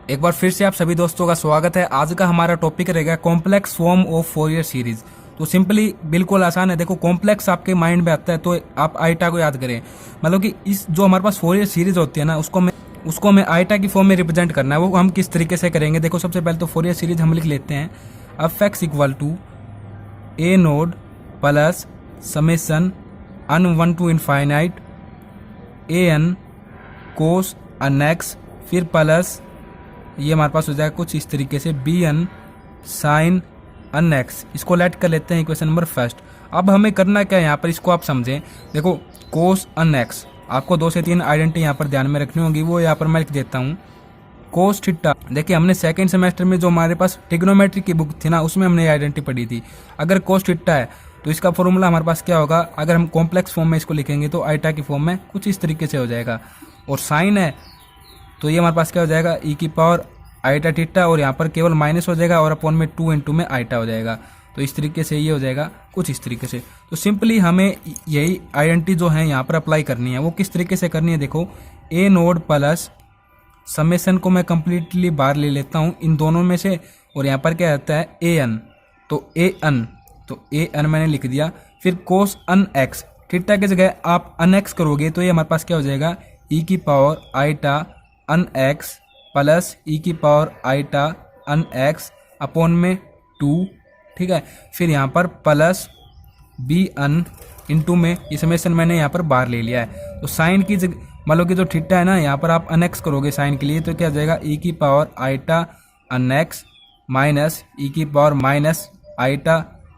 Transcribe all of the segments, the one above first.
एक बार फिर से आप सभी दोस्तों का स्वागत है। आज का हमारा टॉपिक रहेगा complex form of Fourier series. तो सिंपली बिल्कुल आसान है। देखो, कॉम्प्लेक्स आपके माइंड में आता है तो आप आइटा को याद करें। मतलब कि इस जो हमारे पास फोरियर सीरीज होती है ना, उसको हमें आइटा की फॉर्म में रिप्रेजेंट करना है। वो हम किस तरीके से करेंगे, देखो सबसे पहले तो फोरियर सीरीज हम लिख लेते हैं। F x equal to a naught plus summation n one to infinite A n cos n x, फिर प्लस ये हमारे पास हो जाएगा कुछ इस तरीके से b n sine n x. इसको लेट कर लेते हैं इक्वेशन नंबर फर्स्ट। अब हमें करना क्या है यहाँ पर, इसको आप समझें। देखो, कोस अन एक्स, आपको 2 से 3 आइडेंटिटी यहाँ पर ध्यान में रखनी होगी। वो यहाँ पर मैं लिख देता हूँ। कोस थीटा, देखिए हमने सेकंड सेमेस्टर में जो हमारे पास ट्रिग्नोमेट्री की बुक थी ना, उसमें हमने आइडेंटिटी पढ़ी थी। अगर कोस थीटा है तो इसका फॉर्मूला हमारे पास क्या होगा, अगर हम कॉम्प्लेक्स फॉर्म में इसको लिखेंगे तो आइटा की फॉर्म में कुछ इस तरीके से हो जाएगा। और साइन है तो ये हमारे पास क्या हो जाएगा, ई की पावर आइटा थीटा, और यहाँ पर केवल माइनस हो जाएगा और अपॉन में 2 इंटू में आइटा हो जाएगा। तो इस तरीके से ये हो जाएगा कुछ इस तरीके से। तो सिंपली हमें यही आइडेंटिटी जो है यहाँ पर अप्लाई करनी है। वो किस तरीके से करनी है, देखो ए नोड प्लस समेसन को मैं कंप्लीटली बाहर ले लेता हूँ इन दोनों में से, और यहाँ पर क्या आता है ए एन। तो ए एन मैंने लिख दिया। फिर कोस अन एक्स, थीटा की जगह आप अन एक्स करोगे तो ये हमारे पास क्या हो जाएगा, ई की power eta N x plus ई की power eta N X upon में 2। ठीक है, फिर यहाँ पर प्लस बी अन इंटू में ये समेशन मैंने यहाँ पर बाहर ले लिया है। तो साइन की मान लो कि जो थीटा है ना, यहाँ पर आप अन एक्स करोगे साइन के लिए तो क्या हो जाएगा, ई की power eta N X minus ई की power minus eta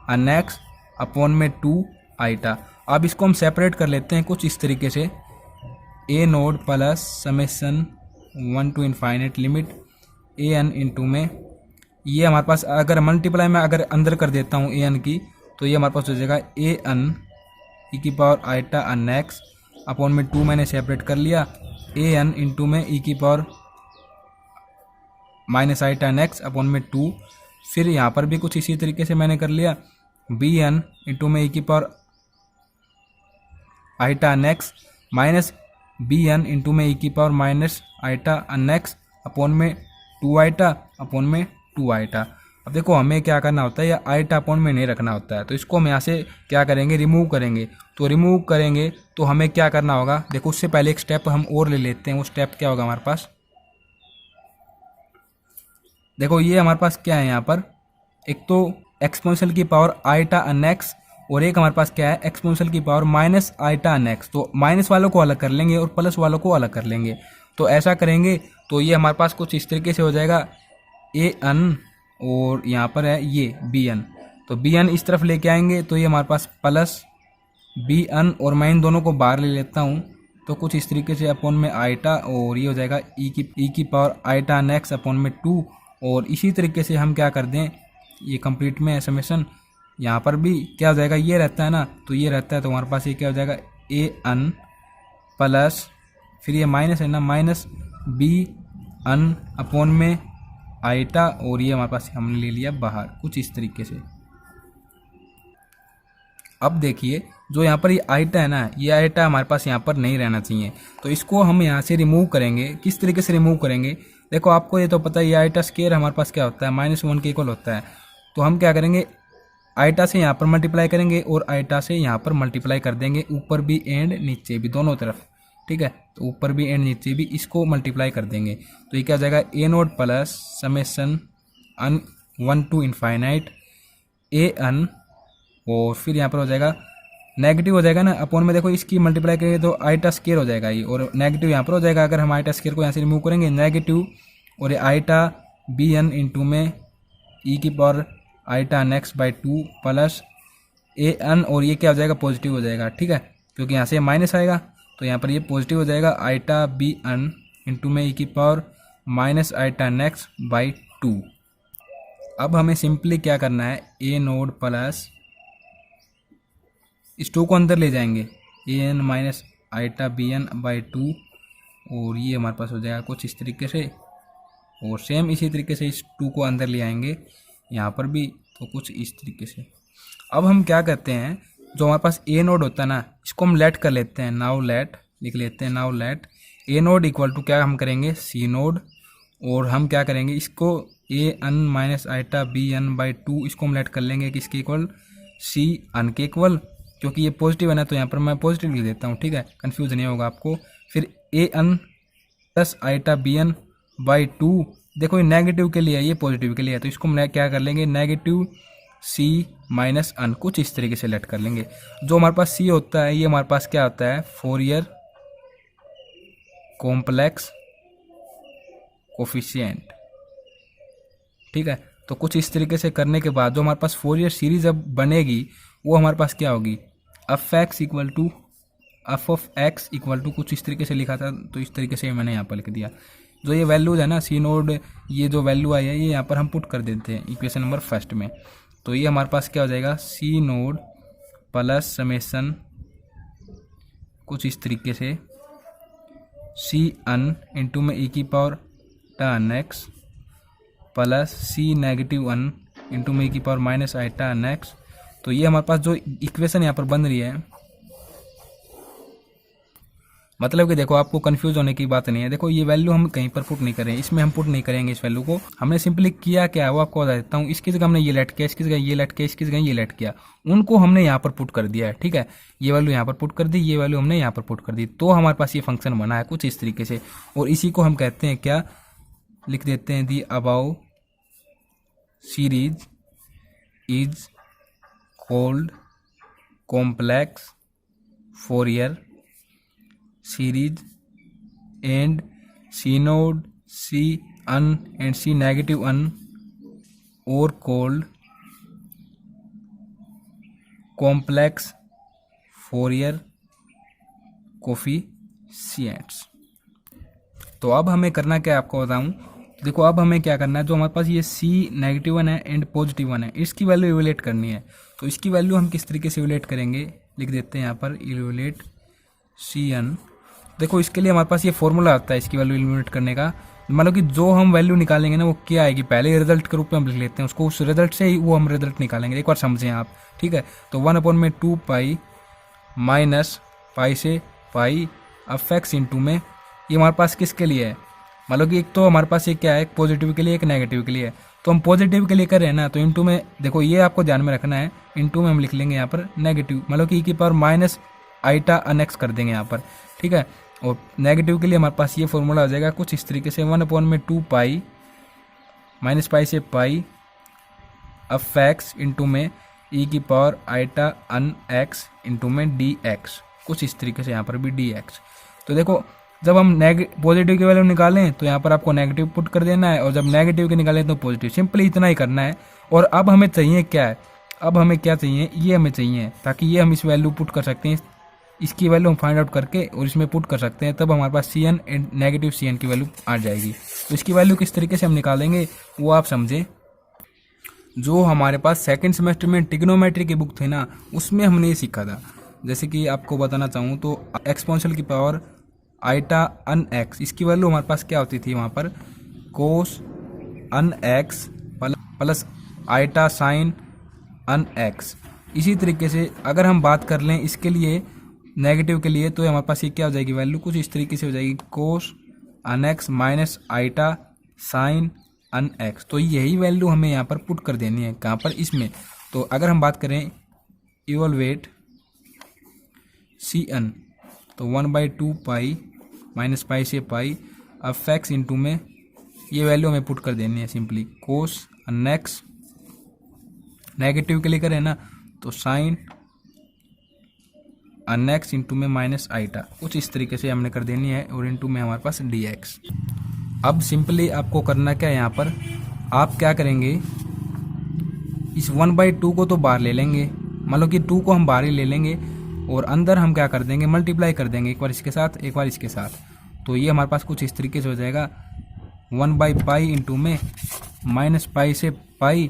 N X upon में 2 आइटा। अब इसको हम सेपरेट कर लेते हैं कुछ इस तरीके से। A naught plus summation 1 to infinite limit A N into में ये हमारे पास अगर मल्टीप्लाई में अगर अंदर कर देता हूँ ए एन की, तो ये हमारे पास हो जाएगा ए एन ई की power eta N X upon में 2 मैंने सेपरेट कर लिया, ए एन इंटू में ई की power minus eta N X upon में 2। फिर यहाँ पर भी कुछ इसी तरीके से मैंने कर लिया, बी एन इंटू में ई की power eta N X minus B N into में ई की power minus eta N X upon में 2 आइटा अपॉन में 2 आइटा। अब देखो हमें क्या करना होता है, या आइटा अपॉन में नहीं रखना होता है, तो इसको हम यहाँ से क्या करेंगे, रिमूव करेंगे। तो रिमूव करेंगे तो हमें क्या करना होगा, देखो उससे पहले एक स्टेप हम और ले लेते हैं। वो स्टेप क्या होगा हमारे पास, देखो ये हमारे पास क्या है यहाँ पर, एक तो एक्सपोनेंशियल की पावर आइटा अन एक्स, और एक हमारे पास क्या है, एक्सपोनेंशियल की power minus eta N x. तो माइनस वालों को अलग कर लेंगे और प्लस वालों को अलग कर लेंगे। तो ऐसा करेंगे तो ये हमारे पास कुछ इस तरीके से हो जाएगा, ए एन और यहाँ पर है ये बी एन। तो बी एन इस तरफ लेके आएंगे तो ये हमारे पास प्लस बी एन, और मैं इन दोनों को बाहर ले लेता हूँ तो कुछ इस तरीके से अपॉन में आइटा, और ये हो जाएगा ई की power eta n x upon में 2। और इसी तरीके से हम क्या कर दें, ये कंप्लीट में समेशन यहाँ पर भी क्या हो जाएगा, ये रहता है ना, तो ये रहता है, तो हमारे पास ये क्या हो जाएगा, ए एन प्लस फिर ये माइनस है ना, माइनस बी एन अपॉन में आइटा, और ये हमारे पास हमने ले लिया बाहर कुछ इस तरीके से। अब देखिए जो यहाँ पर ये आइटा है ना, ये आइटा हमारे पास यहाँ पर नहीं रहना चाहिए, तो इसको हम यहाँ से रिमूव करेंगे। किस तरीके से रिमूव करेंगे, देखो आपको ये तो पता है, ये आइटा स्क्वायर हमारे पास क्या होता है, -1 के इक्वल होता है। तो हम क्या करेंगे, आइटा से यहाँ पर मल्टीप्लाई करेंगे और आइटा से यहाँ पर मल्टीप्लाई कर देंगे, ऊपर भी एंड नीचे भी दोनों तरफ। ठीक है, तो ऊपर भी एंड नीचे भी इसको मल्टीप्लाई कर देंगे। तो ये क्या हो जाएगा, A naught plus summation N 1 to infinite A N, और फिर यहाँ पर हो जाएगा नेगेटिव हो जाएगा ना, अपॉन में देखो इसकी मल्टीप्लाई करेंगे तो आइटा स्क्वायर हो जाएगा ये, और नेगेटिव यहाँ पर हो जाएगा। अगर हम आइटा स्क्वायर को यहाँ से रिमूव करेंगे नेगेटिव, और ये आइटा बी एन इंटू में ई की power eta n x by 2 plus a N, और ये क्या हो जाएगा, पॉजिटिव हो जाएगा। ठीक है, क्योंकि यहाँ से माइनस आएगा तो यहाँ पर ये पॉजिटिव हो जाएगा, आइटा बी एन इंटू में ई की power minus eta n x by 2। अब हमें सिंपली क्या करना है, ए नोड प्लस इस 2 को अंदर ले जाएंगे, A N minus eta B N by 2, और ये हमारे पास हो जाएगा कुछ इस तरीके से। और सेम इसी तरीके से इस 2 को अंदर ले आएंगे यहाँ पर भी, तो कुछ इस तरीके से। अब हम क्या करते हैं, जो हमारे पास ए नोड होता है ना, इसको हम लेट कर लेते हैं। नाउ लेट लिख लेते हैं, now let a naught equal to क्या हम करेंगे, सी नोड, और हम क्या करेंगे, इसको A N minus eta B N by 2 इसको हम लेट कर लेंगे कि इसके इक्वल सी अन के इक्वल, क्योंकि ये पॉजिटिव है ना तो यहाँ पर मैं पॉजिटिव लिख देता हूँ, ठीक है, कंफ्यूज नहीं होगा आपको। फिर A N plus eta B N by 2, देखो ये नेगेटिव के लिए है, ये पॉजिटिव के लिए है, तो इसको हम क्या कर लेंगे, नेगेटिव सी माइनस अन, कुछ इस तरीके से लेट कर लेंगे। जो हमारे पास सी होता है ये हमारे पास क्या होता है, फोरियर कॉम्प्लेक्स कोफिशिएंट, ठीक है। तो कुछ इस तरीके से करने के बाद जो हमारे पास फोरियर सीरीज अब बनेगी वो हमारे पास क्या होगी, f x equal to f of x equal to, कुछ इस तरीके से लिखा था तो इस तरीके से मैंने यहाँ पर लिख दिया। जो ये वैल्यूज है ना सी नोड, ये जो वैल्यू आई है ये यहाँ पर हम पुट कर देते हैं इक्वेशन नंबर फर्स्ट में। तो ये हमारे पास क्या हो जाएगा, सी नोड प्लस समेसन कुछ इस तरीके से सी अन इंटू में ई की पावर टर्न एक्स प्लस सी नेगेटिव अन इंटू में ई की power minus I turn x. तो ये हमारे पास जो इक्वेशन यहाँ पर बन रही है, मतलब कि देखो आपको कंफ्यूज होने की बात नहीं है। देखो ये वैल्यू हम कहीं पर पुट नहीं करें, इसमें हम पुट नहीं करेंगे इस वैल्यू को, हमने सिंपली किया क्या है वो आपको बता देता हूँ। इसकी जगह हमने ये लेट किया, इसकी जगह ये लेट किया, इसकी जगह ये लेट किया, उनको हमने यहाँ पर पुट कर दिया है, ठीक है। ये वैल्यू यहाँ पर पुट कर दी, ये वैल्यू हमने यहाँ पर पुट कर दी, तो हमारे पास ये फंक्शन बना है कुछ इस तरीके से। और इसी को हम कहते हैं क्या, लिख देते हैं the above series is called complex Fourier series and C node, C un and C negative un or called complex Fourier coefficients। तो अब हमें करना क्या है आपको बताऊं, देखो अब हमें क्या करना है, जो हमारे पास ये C नेगेटिव वन है एंड पॉजिटिव वन है, इसकी वैल्यू इवेलुएट करनी है। तो इसकी वैल्यू हम किस तरीके से इवेलुएट करेंगे, लिख देते हैं यहाँ पर इवेलुएट सी अन। देखो इसके लिए हमारे पास ये फॉर्मूला आता है इसकी वैल्यू इलिमिनेट करने का, मतलब कि जो हम वैल्यू निकालेंगे ना वो क्या आएगी, पहले रिजल्ट के रूप में हम लिख लेते हैं उसको, उस रिजल्ट से ही वो हम रिजल्ट निकालेंगे, एक बार समझें आप, ठीक है। तो 1/2 पाई माइनस पाई से पाई एफ एक्स इंटू में, ये हमारे पास किसके लिए है, मतलब कि एक तो हमारे पास ये क्या है, एक पॉजिटिव के लिए एक नेगेटिव के लिए है। तो हम पॉजिटिव के लिए कर रहे हैं ना, तो इंटू में देखो ये आपको ध्यान में रखना है, इंटू में हम लिख लेंगे यहाँ पर नेगेटिव, मतलब कि ई की पावर माइनस आइटा अनेक्स कर देंगे यहाँ पर, ठीक है। और नेगेटिव के लिए हमारे पास ये फॉर्मूला आ जाएगा कुछ इस तरीके से, 1/2 पाई माइनस पाई से पाई एफ एक्स इंटू में ई की power eta N x into में डी एक्स, कुछ इस तरीके से यहाँ पर भी डी एक्स। तो देखो जब हम पॉजिटिव की वैल्यू निकालें तो यहाँ पर आपको नेगेटिव पुट कर देना है, और जब नेगेटिव के निकालें तो पॉजिटिव, सिंपली इतना ही करना है। और अब हमें चाहिए क्या है, अब हमें क्या चाहिए, ये हमें चाहिए ताकि ये हम इस वैल्यू पुट कर सकते हैं, इसकी वैल्यू हम फाइंड आउट करके और इसमें पुट कर सकते हैं, तब हमारे पास C N and negative C N की वैल्यू आ जाएगी। तो इसकी वैल्यू किस तरीके से हम निकालेंगे वो आप समझें। जो हमारे पास सेकंड सेमेस्टर में ट्रिग्नोमेट्री की बुक थी ना, उसमें हमने ये सीखा था। जैसे कि आपको बताना चाहूँ तो एक्सपोनेंशियल की पावर आइटा अन एक्स, इसकी वैल्यू हमारे पास क्या होती थी वहाँ पर, कोस n x plus iota sign n x. इसी तरीके से अगर हम बात कर लें इसके लिए नेगेटिव के लिए, तो हमारे पास ये क्या हो जाएगी वैल्यू, कुछ इस तरीके से हो जाएगी, कोस n X minus iota sign n x. तो यही वैल्यू हमें यहाँ पर पुट कर देनी है, कहाँ पर, इसमें। तो अगर हम बात करें इवोल्वेट सी एन, तो 1/2 पाई माइनस पाई से पाई एफ एक्स इंटू में ये वैल्यू हमें पुट कर देनी है सिंपली, कोस अन एक्स, नेगेटिव के लिए करें ना तो साइन अन एक्स इंटू में माइनस आइटा, कुछ इस तरीके से हमने कर देनी है, और इंटू में हमारे पास डी एक्स। अब सिंपली आपको करना क्या है, यहाँ पर आप क्या करेंगे, इस 1/2 को तो बाहर ले लेंगे, मतलब कि 2 को हम बाहर ही ले लेंगे, और अंदर हम क्या कर देंगे, मल्टीप्लाई कर देंगे, एक बार इसके साथ एक बार इसके साथ। तो ये हमारे पास कुछ इस तरीके से हो जाएगा, 1/पाई इंटू में माइनस पाई से पाई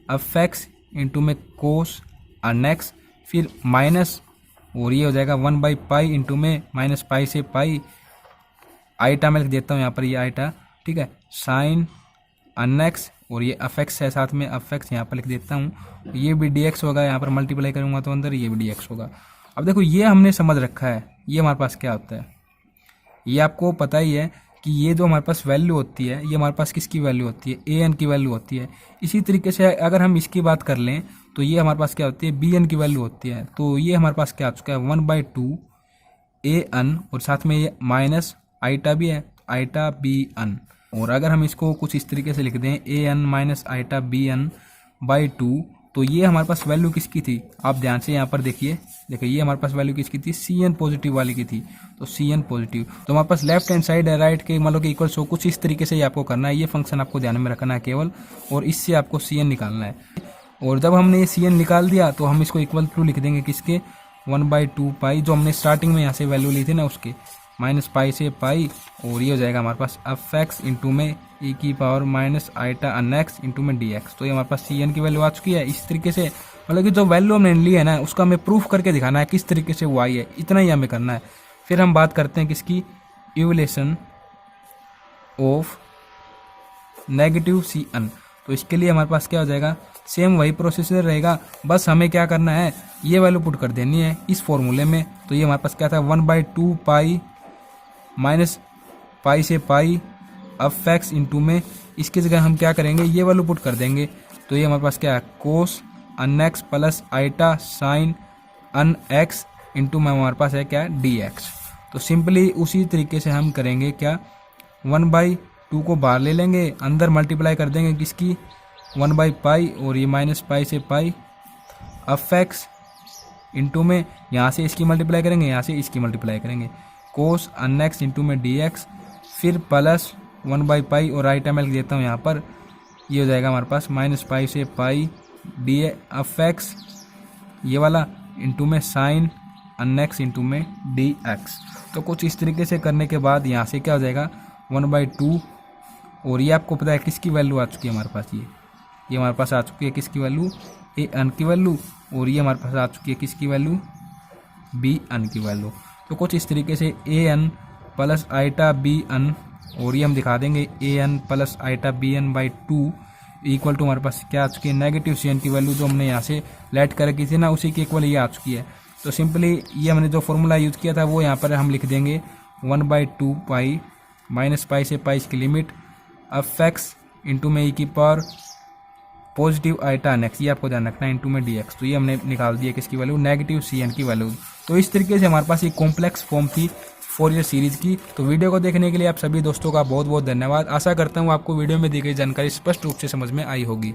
एफ एक्स इंटू में कोस अन एक्स, फिर माइनस, और ये हो जाएगा 1/पाई इंटू में माइनस पाई से पाई आइटा में लिख देता हूँ यहाँ पर, ये आइटा, ठीक है, साइन अन एक्स, और ये एफ एक्स है साथ में, एफ एक्स यहाँ पर लिख देता हूँ, ये भी डी एक्स होगा, यहाँ पर मल्टीप्लाई करूँगा तो अंदर ये भी डी एक्स होगा। अब देखो ये हमने समझ रखा है, ये हमारे पास क्या होता है, ये आपको पता ही है कि ये जो हमारे पास वैल्यू होती है ये हमारे पास किसकी वैल्यू होती है, ए एन की वैल्यू होती है। इसी तरीके से अगर हम इसकी बात कर लें तो ये हमारे पास क्या होती है, बी एन की वैल्यू होती है। तो ये हमारे पास क्या आ चुका है 1/2 ए एन और साथ में ये माइनस आइटा भी है, आइटा बी एन। और अगर हम इसको कुछ इस तरीके से लिख दें A N minus eta B N by 2, तो ये हमारे पास वैल्यू किसकी थी, आप ध्यान से यहाँ पर देखिए ये हमारे पास वैल्यू किसकी थी, सी एन पॉजिटिव वाली की थी। तो सी एन पॉजिटिव, तो हमारे पास लेफ्ट हैंड साइड है राइट के मतलब कि इक्वल सो कुछ इस तरीके से ही आपको करना है। ये फंक्शन आपको ध्यान में रखना है केवल, और इससे आपको सी एन निकालना है। और जब हमने ये सी एन निकाल दिया तो हम इसको इक्वल टू लिख देंगे किसके, 1/2 पाई जो हमने स्टार्टिंग में यहाँ से वैल्यू ली थी ना उसके, माइनस पाई से पाई, और ये हो जाएगा हमारे पास एफ एक्स इंटू में ई की power minus eta N x into में डी एक्स। तो ये हमारे पास सी एन की वैल्यू आ चुकी है। इस तरीके से मतलब कि जो वैल्यू हमने ली है ना उसका हमें प्रूफ करके दिखाना है किस तरीके से वो आई है, इतना ही हमें करना है। फिर हम बात करते हैं किसकी, evolution of negative C n. तो इसके लिए हमारे पास क्या हो जाएगा, सेम वही प्रोसीजर रहेगा, बस हमें क्या करना है ये वैल्यू पुट कर देनी है इस फॉर्मूले में। तो ये हमारे पास क्या था 1/2 पाई माइनस पाई से पाई एफ एक्स इंटू में, इसकी जगह हम क्या करेंगे ये वैल्यू पुट कर देंगे। तो ये हमारे पास क्या है कोस n x plus iota sign n x into में हमारे पास है क्या डी एक्स। तो सिंपली उसी तरीके से हम करेंगे क्या, 1/2 को बाहर ले लेंगे, अंदर मल्टीप्लाई कर देंगे किसकी 1/पाई, और ये माइनस पाई से पाई एफ एक्स इंटू में यहाँ से इसकी मल्टीप्लाई करेंगे, यहाँ से इसकी मल्टीप्लाई करेंगे, कोस अन एक्स इंटू में डी एक्स, फिर प्लस 1/पाई और आइटा मैं लिख देता हूँ यहाँ पर, ये हो जाएगा हमारे पास माइनस पाई से पाई डी एफ एक्स ये वाला इंटू में साइन अन एक्स इंटू में डी एक्स। तो कुछ इस तरीके से करने के बाद यहाँ से क्या हो जाएगा 1/2, और ये आपको पता है किसकी वैल्यू आ चुकी है हमारे पास, ये हमारे पास आ चुकी है किसकी वैल्यू, ए एन की वैल्यू, और ये हमारे पास आ चुकी है किसकी वैल्यू, बी एन की वैल्यू। तो कुछ इस तरीके से A N plus eta B N, और ये हम दिखा देंगे A N plus eta B N by 2 equal to हमारे पास क्या आ चुकी है नेगेटिव सी एन की वैल्यू जो हमने यहाँ से लेट कर रखी थी ना उसी की इक्वल ये आ चुकी है। तो सिंपली ये हमने जो फॉर्मूला यूज़ किया था वो यहाँ पर हम लिख देंगे 1/2 पाई माइनस पाई से पाई की लिमिट एफ एक्स इंटू में ई की power positive eta n x, ये आपको ध्यान रखना है इंटू में डी एक्स। तो ये हमने निकाल दिया किसकी वैल्यू, नेगेटिव सी एन की वैल्यू। तो इस तरीके से हमारे पास एक कॉम्प्लेक्स फॉर्म थी फोरियर सीरीज की। तो वीडियो को देखने के लिए आप सभी दोस्तों का बहुत बहुत धन्यवाद। आशा करता हूँ आपको वीडियो में दी गई जानकारी स्पष्ट रूप से समझ में आई होगी।